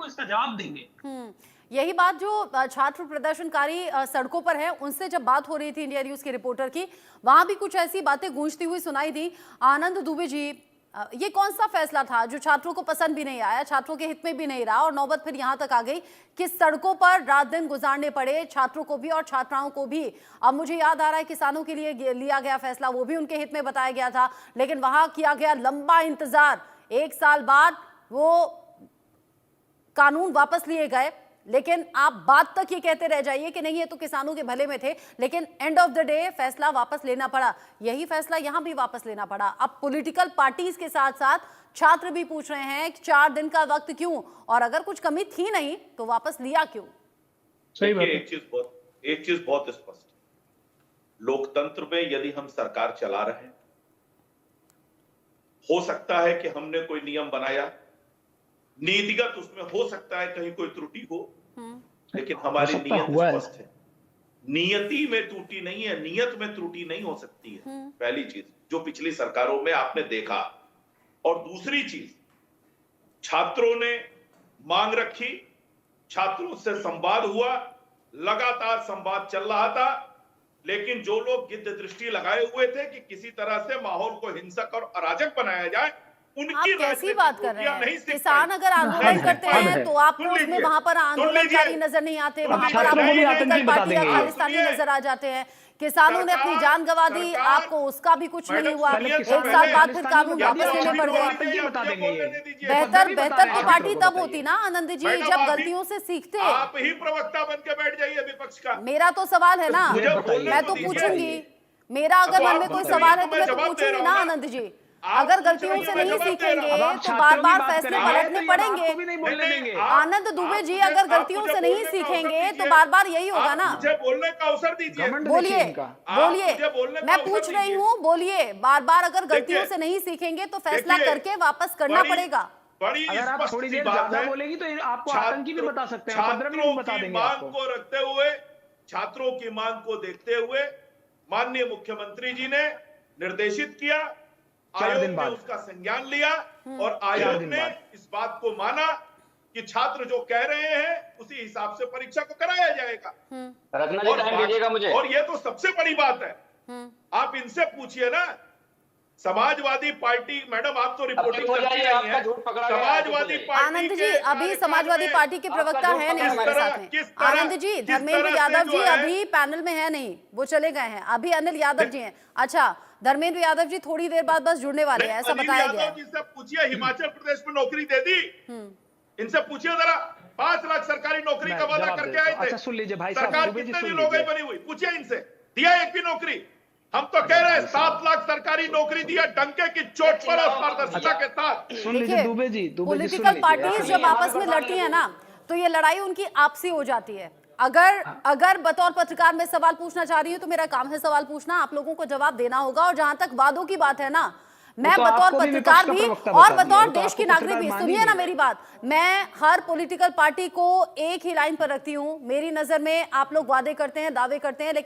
आपको इसका जवाब देंगे। यही बात जो छात्र प्रदर्शनकारी सड़कों पर है, उनसे जब बात हो रही थी इंडिया न्यूज के रिपोर्टर की, वहां भी कुछ ऐसी बातें गूंजती हुई सुनाई दी। आनंद दुबे जी, ये कौन सा फैसला था जो छात्रों को पसंद भी नहीं आया, छात्रों के हित में भी नहीं रहा और नौबत फिर यहां तक आ गई कि सड़कों पर रात दिन गुजारने पड़े छात्रों को भी और छात्राओं को भी। अब मुझे याद आ रहा है किसानों के लिए लिया गया फैसला, वो भी उनके हित में बताया गया था, लेकिन वहां किया गया लंबा इंतजार। 1 साल बाद वो कानून वापस लिए गए, लेकिन आप बात तक ये कहते रह जाइए कि नहीं ये तो किसानों के भले में थे, लेकिन एंड ऑफ द डे फैसला वापस लेना पड़ा। यही फैसला यहां भी वापस लेना पड़ा। अब पॉलिटिकल पार्टीज के साथ साथ छात्र भी पूछ रहे हैं कि 4 दिन का वक्त क्यों, और अगर कुछ कमी थी नहीं तो वापस लिया क्यों? सही बात है। एक चीज बहुत स्पष्ट, लोकतंत्र में यदि हम सरकार चला रहे हैं, हो सकता है कि हमने कोई नियम बनाया, नीतिगत उसमें हो सकता है कहीं कोई त्रुटि हो, लेकिन हमारी नियत स्पष्ट है। नियति में त्रुटि नहीं है, नियत में त्रुटि नहीं हो सकती है। पहली चीज जो पिछली सरकारों में आपने देखा, और दूसरी चीज छात्रों ने मांग रखी, छात्रों से संवाद हुआ, लगातार संवाद चल रहा था, लेकिन जो लोग गिद्ध दृष्टि लगाए हुए थे कि किसी तरह से माहौल को हिंसक और अराजक बनाया जाए, उनकी आप कैसी बात कर रहे हैं? किसान अगर आंदोलन करते हैं तो आपको उसमें वहां पर आंदोलनकारी नजर नहीं आते, वहां पर आपको पॉलिटिकल पार्टी खालिस्तानी नजर आ जाते हैं। किसानों ने अपनी जान गंवा दी, आपको उसका भी कुछ नहीं हुआ। 1 साल बाद फिर कानून वापस लेने पड़ गए। बेहतर तो पार्टी तब होती ना आनंद जी, जब गलतियों से सीखते। आप ही प्रवक्ता बन के बैठ जाइए विपक्ष का। मेरा तो सवाल है ना, मैं तो पूछूंगी। मेरा अगर मन में कोई सवाल है तो मैं तो पूछूंगी ना आनंद जी। अगर गलतियों से नहीं सीखेंगे तो बार बार फैसले पलटने पड़ेंगे। आनंद दुबे जी, अगर गलतियों से नहीं सीखेंगे तो बार बार यही होगा ना। मुझे बोलने का अवसर दीजिए। बोलिए बोलिए, मैं पूछ रही हूँ, बोलिए। बार बार अगर गलतियों से नहीं सीखेंगे तो फैसला करके वापस करना पड़ेगा। अगर आप थोड़ी देर ज्यादा बोलेंगी तो आपको आतंकी भी बता सकते हैं, छात्रों की मांग को रखते हुए, छात्रों की मांग को देखते हुए माननीय मुख्यमंत्री जी ने निर्देशित किया, आयोग ने उसका संज्ञान लिया और आयोग ने इस बात को माना कि छात्र जो कह रहे हैं उसी हिसाब से परीक्षा को कराया जाएगा। रखना जी, टाइम दीजिएगा मुझे। और ये तो सबसे बड़ी बात है, आप इनसे पूछिए ना। समाजवादी पार्टी, मैडम आप तो रिपोर्टिंग करती रही हैं, समाजवादी पार्टी आनंद जी अभी समाजवादी पार्टी के प्रवक्ता है नहीं हमारे साथ में। आनंद जी, धर्मेंद्र यादव जी अभी पैनल में है नहीं, वो चले गए हैं। अभी अनिल यादव जी हैं। अच्छा, धर्मेंद्र यादव जी थोड़ी देर बाद बस जुड़ने वाले हैं, ऐसा बताया गया है। इनसे पूछिए हिमाचल प्रदेश में नौकरी दे दी, इनसे पूछिए जरा। 5 लाख सरकारी नौकरी का वादा करके आए थे। अच्छा सुन लीजिए भाई साहब, सरकार कितने दिन हो गए बनी हुई, पूछिए इनसे। दिया एक भी नौकरी? हम तो कह रहे हैं 7 लाख सरकारी नौकरी दिया, डंके की चोट पर और पारदर्शिता के साथ। सुन लीजिए दुबे जी, पॉलिटिकल पार्टीज जब आपस में लड़ती है ना तो ये लड़ाई उनकी आपसी हो जाती है। अगर बतौर पत्रकार मैं सवाल पूछना चाह रही हूँ तो मेरा काम है सवाल पूछना, आप लोगों को जवाब देना होगा। और जहां तक वादों की बात है ना, मैं बतौर पत्रकार भी और बतौर देश की नागरिक भी, सुनिए ना मेरी बात, मैं हर पॉलिटिकल पार्टी को एक ही लाइन पर रखती हूँ। मेरी नजर में आप लोग वादे करते हैं, दावे करते हैं, लेकिन